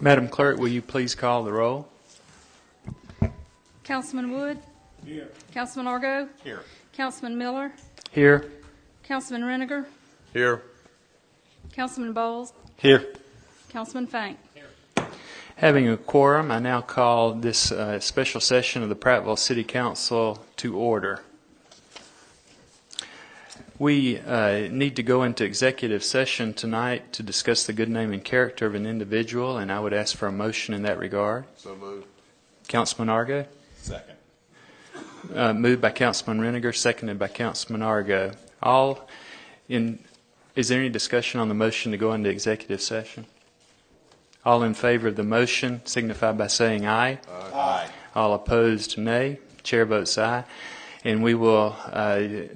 Madam Clerk, will you please call the roll? Councilman Wood? Here. Councilman Argo? Here. Councilman Miller? Here. Councilman Reniger? Here. Councilman Bowles? Here. Councilman Fank? Having a quorum, I now call this special session of the Prattville City Council to order. We need to go into executive session tonight to discuss the good name and character of an individual, and I would ask for a motion in that regard. So moved. Councilman Argo? Second. Moved by Councilman Reniger, seconded by Councilman Argo. Is there any discussion on the motion to go into executive session? All in favor of the motion signify by saying aye. Aye. All opposed, nay. Chair votes aye. And we will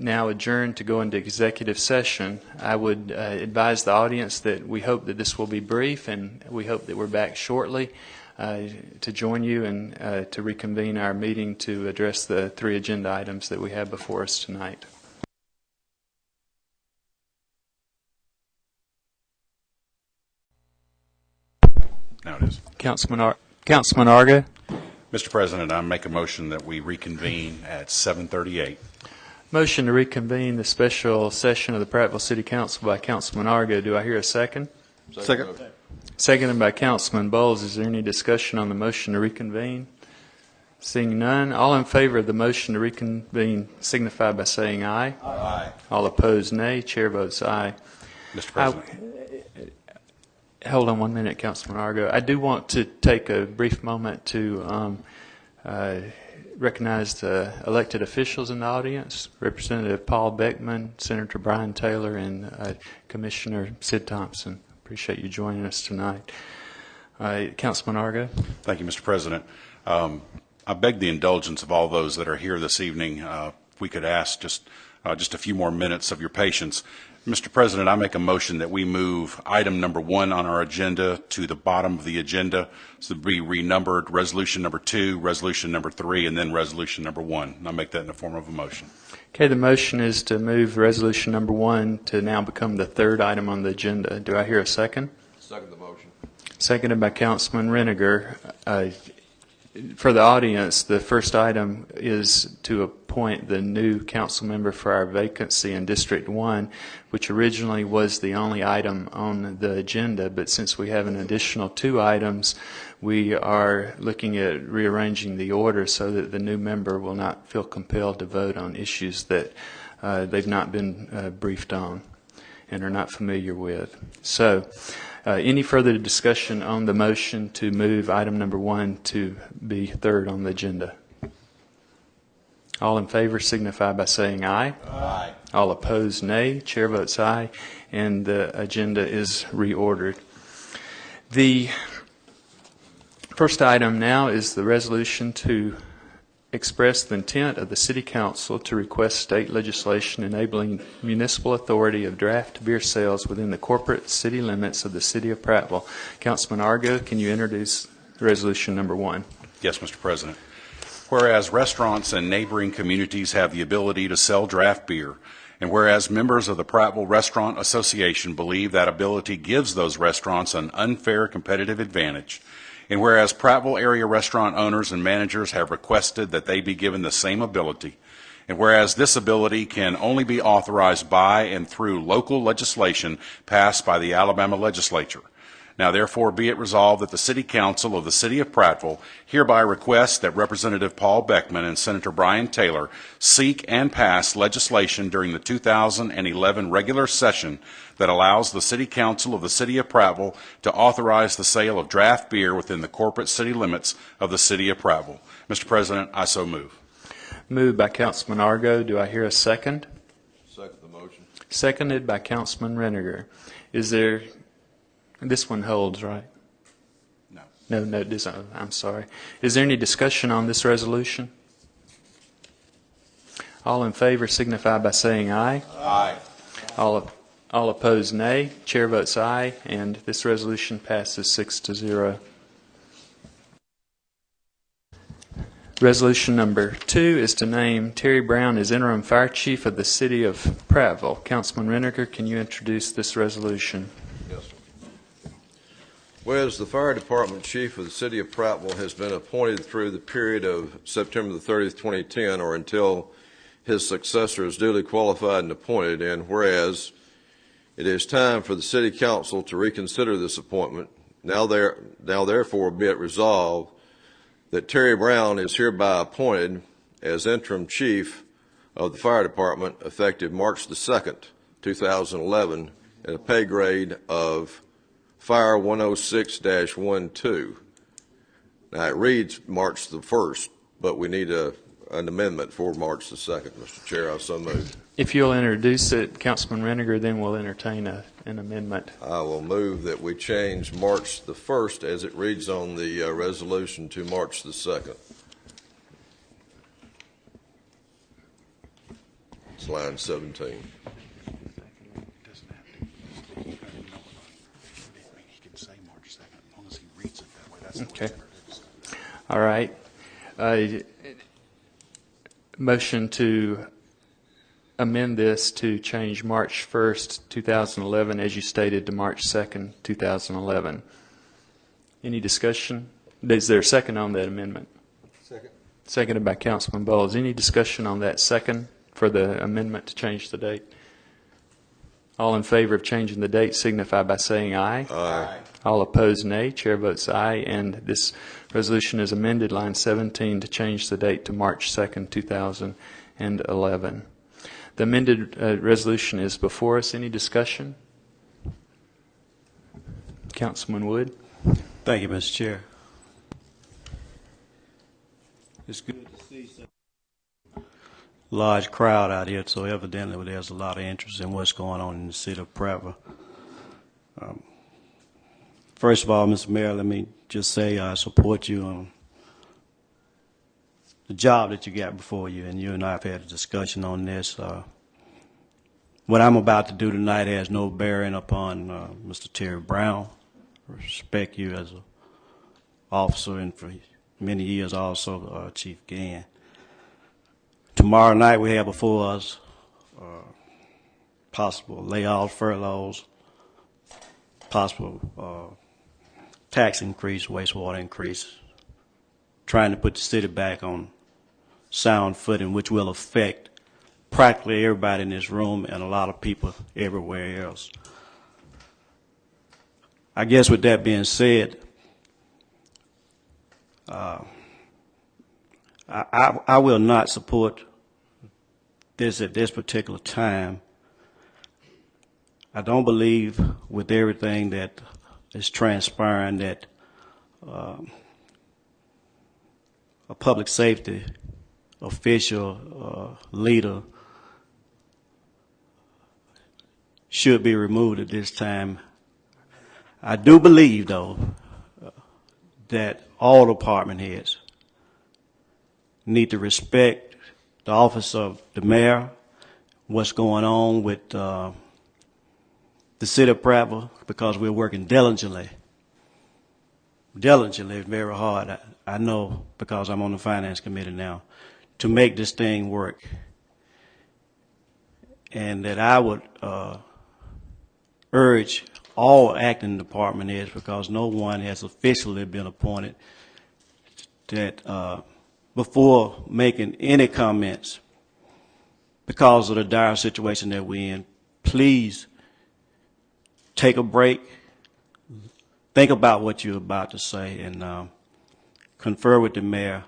now adjourn to go into executive session. I would advise the audience that we hope that this will be brief, and we hope that we're back shortly to join you and to reconvene our meeting to address the 3 agenda items that we have before us tonight. Now it is. Councilman Argo. Mr. President, I make a motion that we reconvene at 7:38. Motion to reconvene the special session of the Prattville City Council by Councilman Argo. Do I hear a second? Second. Seconded by Councilman Bowles. Is there any discussion on the motion to reconvene? Seeing none, all in favor of the motion to reconvene signify by saying aye. Aye. All opposed, nay. Chair votes aye. Mr. President. Hold on 1 minute, Councilman Argo. I do want to take a brief moment to recognize the elected officials in the audience, Representative Paul Beckman, Senator Brian Taylor, and Commissioner Sid Thompson. Appreciate you joining us tonight. Councilman Argo. Thank you, Mr. President. I beg the indulgence of all those that are here this evening. If we could ask just a few more minutes of your patience. Mr. President, I make a motion that we move item number 1 on our agenda to the bottom of the agenda, so to be renumbered resolution number 2, resolution number 3, and then resolution number 1. And I make that in the form of a motion. Okay, the motion is to move resolution number 1 to now become the 3rd item on the agenda. Do I hear a second? Second the motion. Seconded by Councilman Reniger. For the audience, the first item is to appoint the new council member for our vacancy in District 1, which originally was the only item on the agenda, but since we have an additional 2 items, we are looking at rearranging the order so that the new member will not feel compelled to vote on issues that they've not been briefed on and are not familiar with. So, any further discussion on the motion to move item number 1 to be 3rd on the agenda? All in favor signify by saying aye. Aye. All opposed, nay. Chair votes aye, and the agenda is reordered. The first item now is the resolution to express the intent of the City Council to request state legislation enabling municipal authority of draft beer sales within the corporate city limits of the City of Prattville. Councilman Argo, can you introduce resolution number 1? Yes, Mr. President. Whereas restaurants and neighboring communities have the ability to sell draft beer, and whereas members of the Prattville Restaurant Association believe that ability gives those restaurants an unfair competitive advantage, and whereas Prattville area restaurant owners and managers have requested that they be given the same ability, and whereas this ability can only be authorized by and through local legislation passed by the Alabama legislature. Now therefore be it resolved that the City Council of the City of Prattville hereby requests that Representative Paul Beckman and Senator Brian Taylor seek and pass legislation during the 2011 regular session that allows the City Council of the City of Prattville to authorize the sale of draft beer within the corporate city limits of the City of Prattville. Mr. President, I so move. Moved by Councilman Argo. Do I hear a second? Second the motion. Seconded by Councilman Reniger. Is there... This one holds, right? No. No, it doesn't. I'm sorry. Is there any discussion on this resolution? All in favor signify by saying aye. Aye. All opposed, nay. Chair votes aye, and this resolution passes 6-0. Resolution number 2 is to name Terry Brown as interim fire chief of the City of Prattville. Councilman Reniger, can you introduce this resolution? Yes, sir. Whereas the fire department chief of the city of Prattville has been appointed through the period of September the 30th, 2010, or until his successor is duly qualified and appointed, and whereas it is time for the city council to reconsider this appointment, now therefore be it resolved that Terry Brown is hereby appointed as interim chief of the fire department effective March the 2nd, 2011, at a pay grade of Fire 106-12. Now it reads March the 1st, but we need an amendment for March the 2nd, Mr. Chair. I so move. If you'll introduce it, Councilman Reniger, then we'll entertain an amendment. I will move that we change March the 1st as it reads on the resolution to March the 2nd. It's line 17. Okay. All right. Motion to amend this to change March 1st, 2011, as you stated, to March 2nd, 2011. Any discussion? Is there a second on that amendment? Second. Seconded by Councilman Bowles. Any discussion on that second for the amendment to change the date? All in favor of changing the date signify by saying aye. Aye. All opposed, nay. Chair votes aye, and this resolution is amended, line 17, to change the date to March 2nd, 2011. The amended resolution is before us. Any discussion? Councilman Wood. Thank you, Mr. Chair. It's good to see such a large crowd out here, so evidently there's a lot of interest in what's going on in the city of Prattville. First of all, Mr. Mayor, let me just say I support you on the job that you got before you, and you and I have had a discussion on this. What I'm about to do tonight has no bearing upon Mr. Terry Brown. I respect you as an officer, and for many years also Chief Gann. Tomorrow night we have before us possible layoffs, furloughs, possible tax increase, wastewater increase, trying to put the city back on sound footing, which will affect practically everybody in this room and a lot of people everywhere else. I guess with that being said, I will not support this at this particular time. I don't believe with everything that is transpiring that a public safety official leader should be removed at this time. I do believe, though, that all department heads need to respect the office of the mayor, what's going on with the city of Prattville, because we're working diligently, very hard. I know because I'm on the finance committee now, to make this thing work. And that I would urge all acting department heads, because no one has officially been appointed, that before making any comments, because of the dire situation that we're in, please take a break, think about what you're about to say, and confer with the mayor.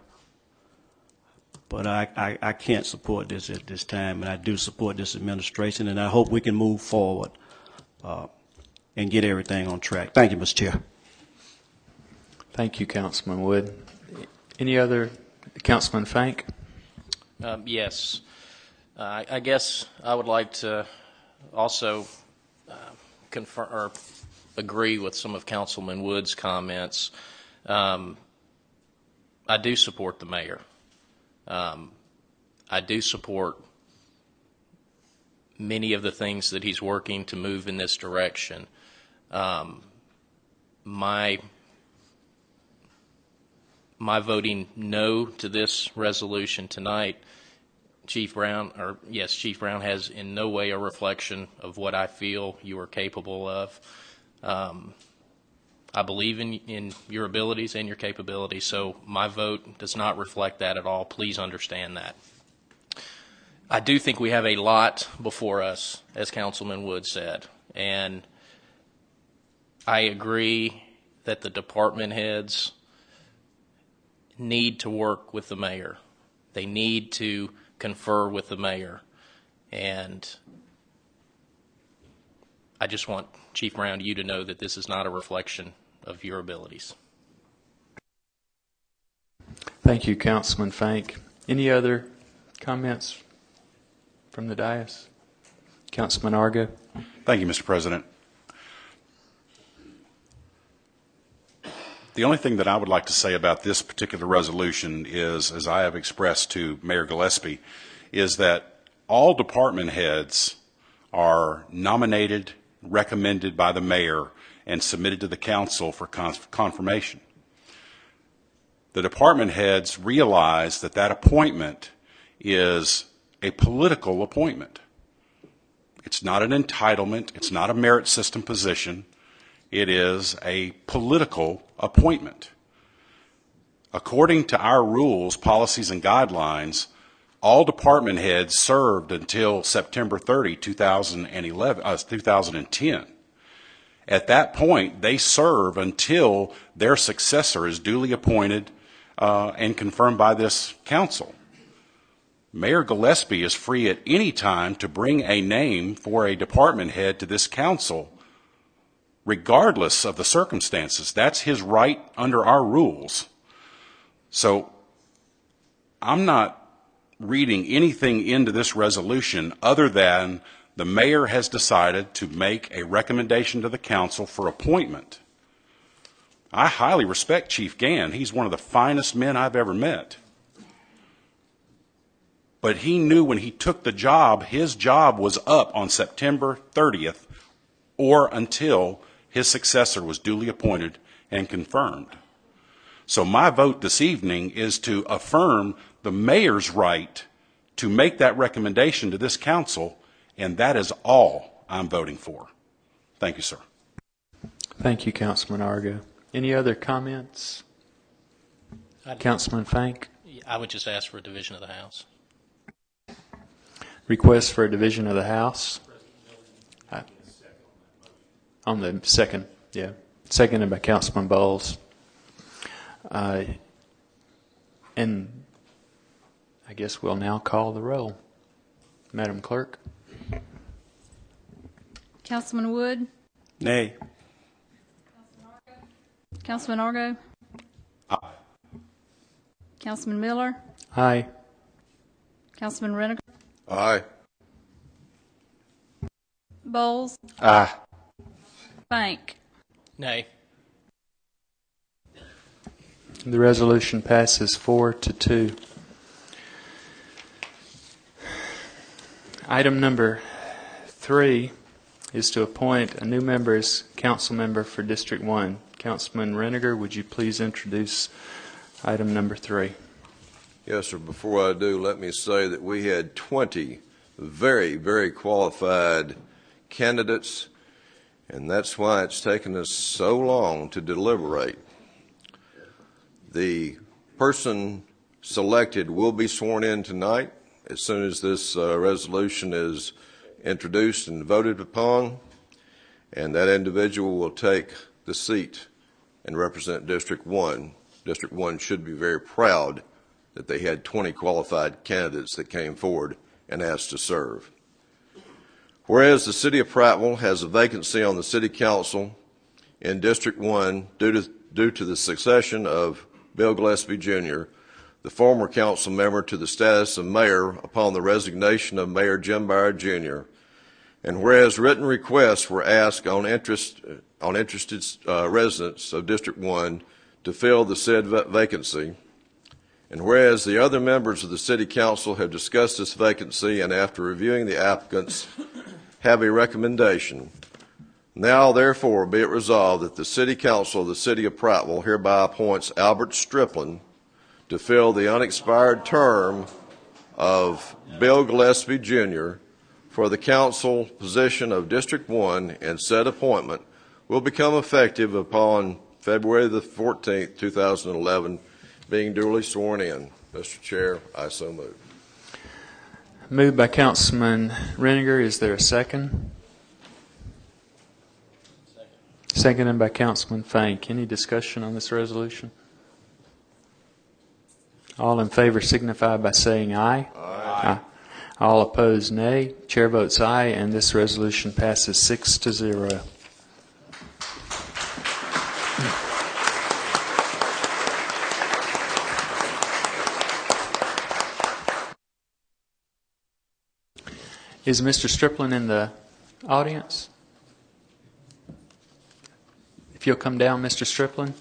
But I can't support this at this time, and I do support this administration, and I hope we can move forward and get everything on track. Thank you, Mr. Chair. Thank you, Councilman Wood. Any other? Councilman Fank? Yes. I guess I would like to also confirm or agree with some of Councilman Wood's comments. I do support the mayor. I do support many of the things that he's working to move in this direction. My voting no to this resolution tonight, Chief Brown has in no way a reflection of what I feel you are capable of. I believe in your abilities and your capabilities, so my vote does not reflect that at all. Please understand that. I do think we have a lot before us, as Councilman Wood said, and I agree that the department heads need to work with the mayor. They need to confer with the mayor, and I just want Chief Brown, you to know that this is not a reflection of your abilities. Thank you, Councilman Fank. Any other comments from the dais? Councilman Argo. Thank you, Mr. President. The only thing that I would like to say about this particular resolution is, as I have expressed to Mayor Gillespie, is that all department heads are nominated, recommended by the mayor, and submitted to the council for confirmation. The department heads realize that that appointment is a political appointment. It's not an entitlement. It's not a merit system position. It is a political appointment. According to our rules, policies, and guidelines, all department heads served until September 30, 2010. At that point, they serve until their successor is duly appointed and confirmed by this council. Mayor Gillespie is free at any time to bring a name for a department head to this council, regardless of the circumstances. That's his right under our rules. So I'm not reading anything into this resolution other than the mayor has decided to make a recommendation to the council for appointment. I highly respect Chief Gann. He's one of the finest men I've ever met. But he knew when he took the job, his job was up on September 30th or until his successor was duly appointed and confirmed. So my vote this evening is to affirm the mayor's right to make that recommendation to this council, and that is all I'm voting for. Thank you, sir. Thank you, Councilman Argo. Any other comments? Councilman Fank? I would just ask for a division of the House. Request for a division of the House? On the second, yeah. Seconded by Councilman Bowles. And I guess we'll now call the roll. Madam Clerk? Councilman Wood? Nay. Councilman Argo? Aye. Councilman Miller? Aye. Councilman Reniger? Aye. Bowles? Aye. Fank? Nay. The resolution passes 4-2. Item number 3 is to appoint a new member as council member for District 1. Councilman Reniger, would you please introduce item number 3? Yes, sir. Before I do, let me say that we had 20 very, very qualified candidates, and that's why it's taken us so long to deliberate. The person selected will be sworn in tonight as soon as this resolution is introduced and voted upon, and that individual will take the seat and represent District 1. District 1 should be very proud that they had 20 qualified candidates that came forward and asked to serve. Whereas the City of Prattville has a vacancy on the City Council in District 1 due to the succession of Bill Gillespie, Jr., the former council member, to the status of mayor upon the resignation of Mayor Jim Byer, Jr., and whereas written requests were asked on interested residents of District 1 to fill the said vacancy, and whereas the other members of the City Council have discussed this vacancy and after reviewing the applicants have a recommendation, now therefore be it resolved that the City Council of the City of Prattville hereby appoints Albert Striplin to fill the unexpired term of Bill Gillespie, Jr. for the council position of District 1, and said appointment will become effective upon February the 14th, 2011, being duly sworn in. Mr. Chair, I so move. Moved by Councilman Reniger. Is there a second? Seconded by Councilman Fank. Any discussion on this resolution? All in favor signify by saying aye. Aye. All opposed, nay. Chair votes aye, and this resolution passes 6-0. Is Mr. Striplin in the audience? If you'll come down, Mr. Striplin.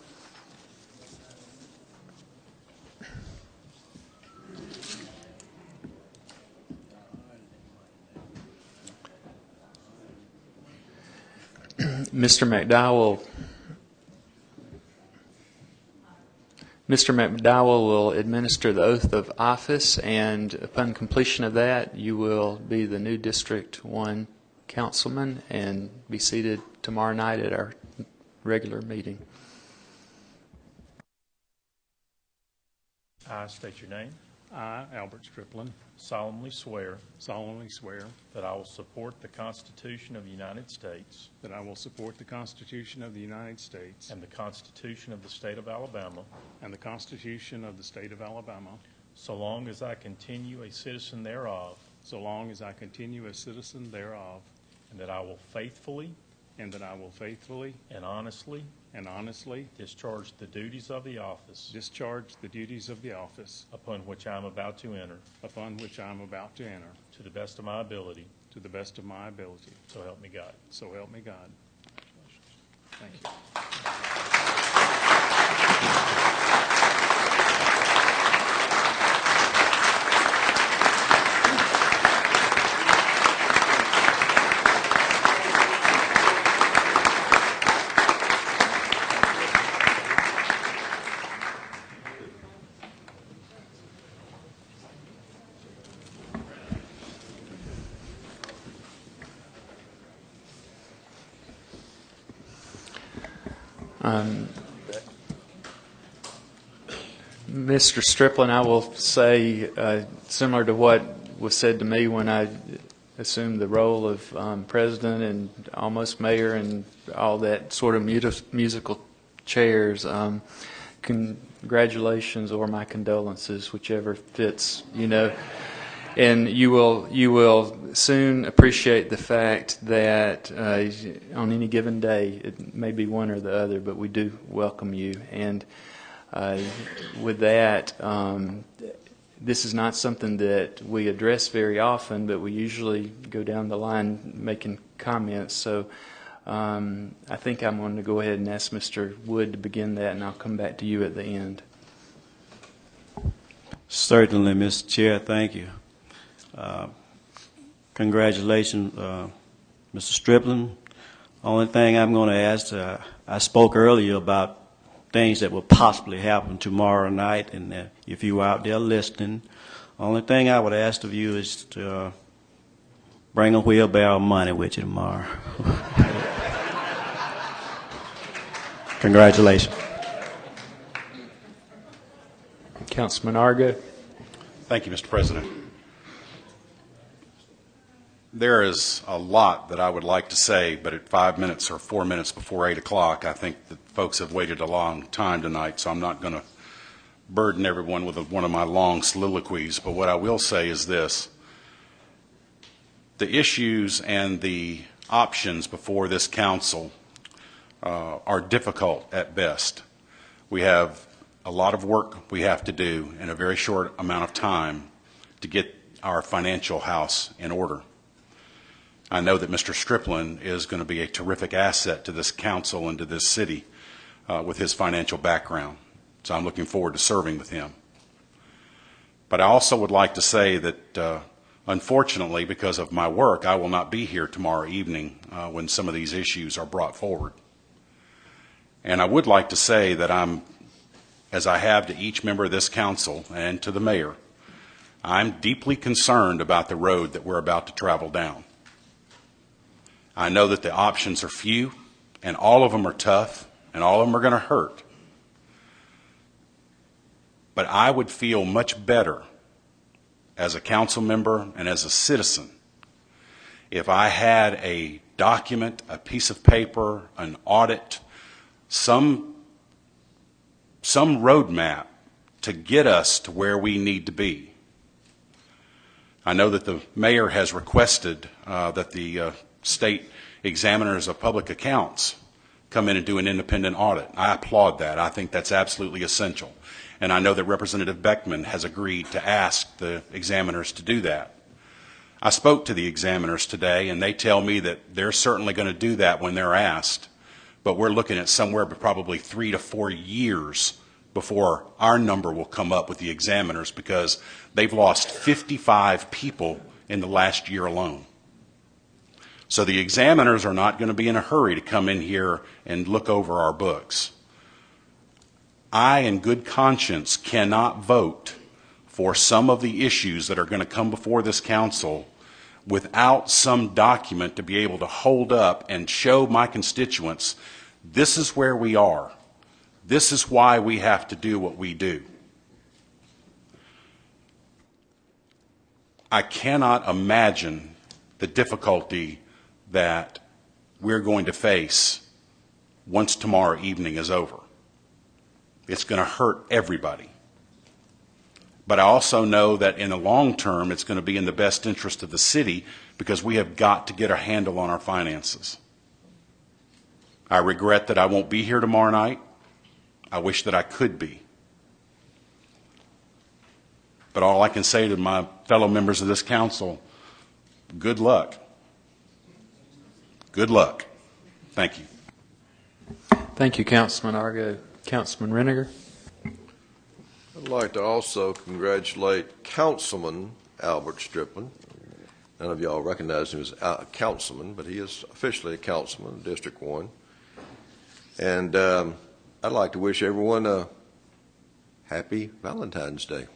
Mr. McDowell will administer the oath of office, and upon completion of that, you will be the new District 1 councilman and be seated tomorrow night at our regular meeting. I state your name. I, Albert Striplin, Solemnly swear solemnly swear that I will support the Constitution of the United States that I will support the Constitution of the United States and the Constitution of the State of Alabama, and the Constitution of the State of Alabama, so long as I continue a citizen thereof, so long as I continue a citizen thereof, and that I will faithfully and that I will faithfully and honestly and honestly discharge the duties of the office discharge the duties of the office upon which I am about to enter, upon which I am about to enter, to the best of my ability, to the best of my ability. so help me God. So help me God. Thank you. Mr. Striplin, I will say, similar to what was said to me when I assumed the role of president and almost mayor and all that sort of musical chairs, congratulations or my condolences, whichever fits, And you will soon appreciate the fact that on any given day, it may be one or the other, but we do welcome you. And with that, this is not something that we address very often, but we usually go down the line making comments. So I think I'm going to go ahead and ask Mr. Wood to begin that, and I'll come back to you at the end. Certainly, Mr. Chair, thank you. Congratulations, Mr. Striplin. Only thing I'm going to ask, I spoke earlier about things that will possibly happen tomorrow night, and if you were out there listening, only thing I would ask of you is to bring a wheelbarrow of money with you tomorrow. Congratulations. Councilman Argo. Thank you, Mr. President. There is a lot that I would like to say, but at 5 minutes or 4 minutes before 8 o'clock, I think that folks have waited a long time tonight, so I'm not going to burden everyone with one of my long soliloquies. But what I will say is this. The issues and the options before this council are difficult at best. We have a lot of work we have to do in a very short amount of time to get our financial house in order. I know that Mr. Striplin is going to be a terrific asset to this council and to this city with his financial background. So I'm looking forward to serving with him. But I also would like to say that unfortunately, because of my work, I will not be here tomorrow evening when some of these issues are brought forward. And I would like to say that as I have to each member of this council and to the mayor, I'm deeply concerned about the road that we're about to travel down. I know that the options are few and all of them are tough, and all of them are going to hurt. But I would feel much better as a council member and as a citizen if I had a document, a piece of paper, an audit, some roadmap to get us to where we need to be. I know that the mayor has requested that the state examiners of public accounts come in and do an independent audit. I applaud that. I think that's absolutely essential. And I know that Representative Beckman has agreed to ask the examiners to do that. I spoke to the examiners today, and they tell me that they're certainly going to do that when they're asked, but we're looking at somewhere probably 3 to 4 years before our number will come up with the examiners, because they've lost 55 people in the last year alone. So the examiners are not going to be in a hurry to come in here and look over our books. I, in good conscience, cannot vote for some of the issues that are going to come before this council without some document to be able to hold up and show my constituents, this is where we are. This is why we have to do what we do. I cannot imagine the difficulty that we're going to face once tomorrow evening is over. It's going to hurt everybody. But I also know that in the long term, it's going to be in the best interest of the city, because we have got to get a handle on our finances. I regret that I won't be here tomorrow night. I wish that I could be. But all I can say to my fellow members of this council, good luck. Good luck. Thank you. Thank you, Councilman Argo. Councilman Reniger. I'd like to also congratulate Councilman Albert Striplin. None of y'all recognize him as a councilman, but he is officially a councilman in District 1. And I'd like to wish everyone a happy Valentine's Day.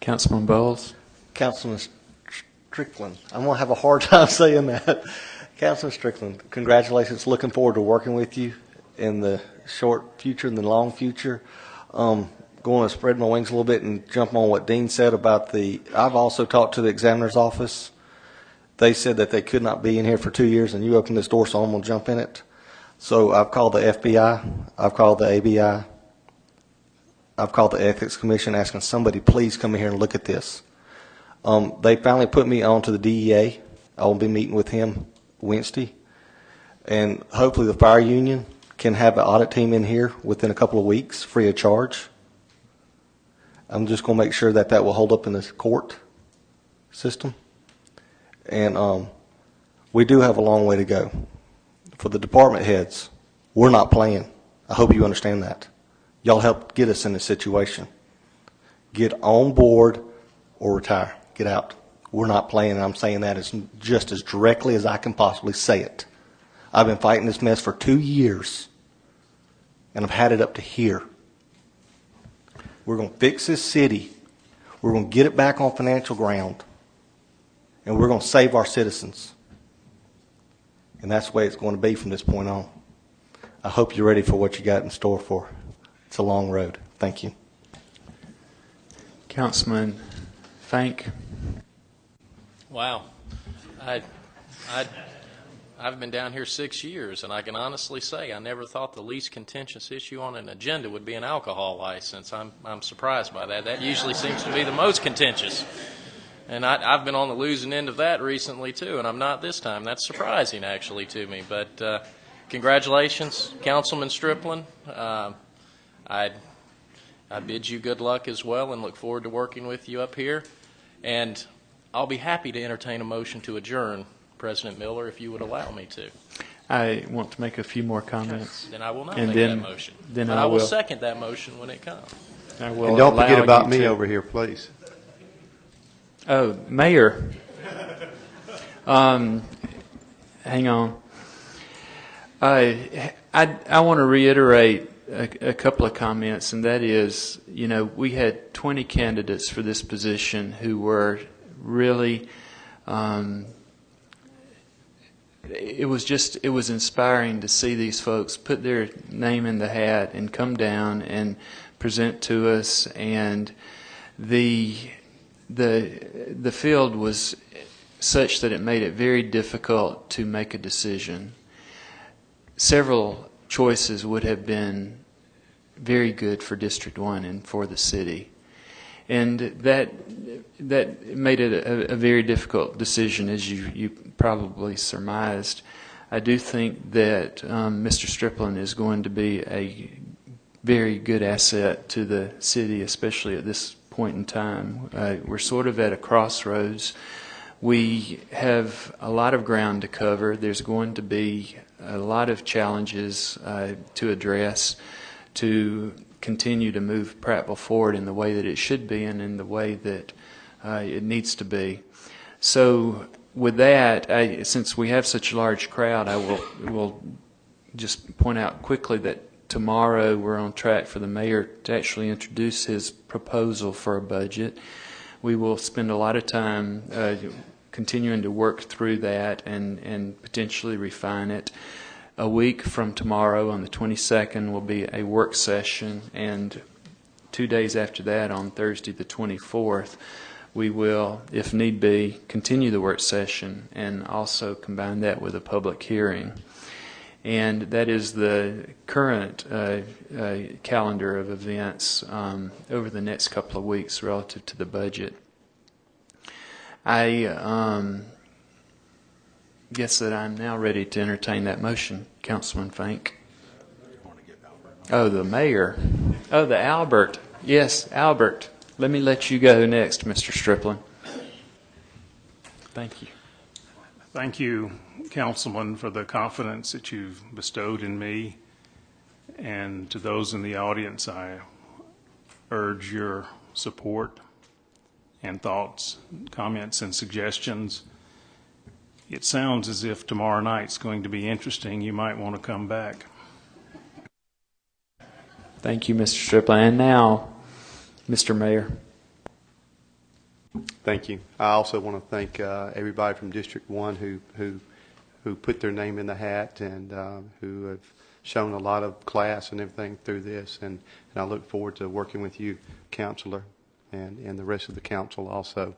Councilman Bowles. Councilman Strickland. I'm going to have a hard time saying that. Councilman Strickland, congratulations. Looking forward to working with you in the short future and the long future. Going to spread my wings a little bit and jump on what Dean said about I've also talked to the examiner's office. They said that they could not be in here for 2 years, and you opened this door, so I'm going to jump in it. So I've called the FBI. I've called the ABI. I've called the Ethics Commission asking somebody please come in here and look at this. They finally put me on to the DEA. I will be meeting with him Wednesday. And hopefully the fire union can have an audit team in here within a couple of weeks, free of charge. I'm just going to make sure that that will hold up in the court system. And we do have a long way to go. For the department heads, we're not playing. I hope you understand that. Y'all helped get us in this situation. Get on board or retire. Get out. We're not playing, and I'm saying that just as directly as I can possibly say it. I've been fighting this mess for 2 years, and I've had it up to here. We're going to fix this city. We're going to get it back on financial ground, and we're going to save our citizens. And that's the way it's going to be from this point on. I hope you're ready for what you got in store for. It's a long road. Thank you. Councilman Fank. Wow. I've been down here 6 years, and I can honestly say I never thought the least contentious issue on an agenda would be an alcohol license. I'm surprised by that. That usually seems to be the most contentious. And I've been on the losing end of that recently, too, and I'm not this time. That's surprising, actually, to me. But congratulations, Councilman Striplin. I bid you good luck as well and look forward to working with you up here. And I'll be happy to entertain a motion to adjourn, President Miller, if you would allow me to. I want to make a few more comments. Then I will not And make then- that motion. then But I I will will. second that motion when it comes. I will And don't allow forget about you me to- over here, please. Oh, Mayor. Hang on. I want to reiterate a couple of comments, and that is, we had 20 candidates for this position who were really it was inspiring to see these folks put their name in the hat and come down and present to us. And the field was such that it made it very difficult to make a decision. Several choices would have been very good for District 1 and for the city. And that made it a very difficult decision, as you probably surmised. I do think that Mr. Strickland is going to be a very good asset to the city, especially at this point in time. We're sort of at a crossroads. We have a lot of ground to cover. There's going to be a lot of challenges to address to continue to move Prattville forward in the way that it should be and in the way that it needs to be. So with that, since we have such a large crowd, I will just point out quickly that tomorrow we're on track for the mayor to actually introduce his proposal for a budget. We will spend a lot of time continuing to work through that and potentially refine it. A week from tomorrow, on the 22nd, will be a work session, and 2 days after that, on Thursday the 24th, we will, if need be, continue the work session and also combine that with a public hearing. And that is the current calendar of events over the next couple of weeks relative to the budget. I guess that I'm now ready to entertain that motion. Councilman Fink. Oh, the mayor. Oh, the Albert. Yes, Albert. Let me let you go next, Mr. Strickland. Thank you. Thank you, Councilman, for the confidence that you've bestowed in me. And to those in the audience, I urge your support and thoughts, comments, and suggestions. It sounds as if tomorrow night's going to be interesting. You might want to come back. Thank you, Mr. Strickland. And now, Mr. Mayor. Thank you. I also want to thank everybody from District 1 who put their name in the hat and who have shown a lot of class and everything through this. And I look forward to working with you, Counselor, and the rest of the council also.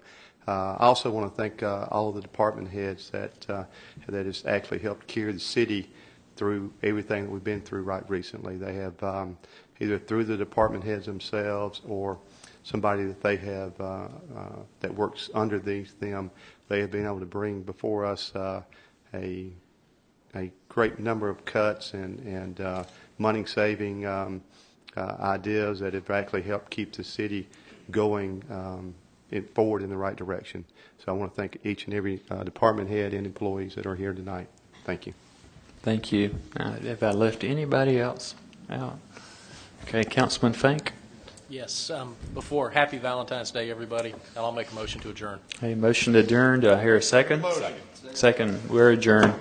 I also want to thank all of the department heads that has actually helped carry the city through everything that we've been through right recently. They have either through the department heads themselves or somebody that they have that works under them, they have been able to bring before us a great number of cuts and money-saving ideas that have actually helped keep the city going forward in the right direction. So I want to thank each and every department head and employees that are here tonight. Thank you. Thank you. Have I left anybody else out? Okay, Councilman Fink. Yes. Before, happy Valentine's Day, everybody. And I'll make a motion to adjourn. A motion to adjourn. Do I hear a second? Second. We're adjourned.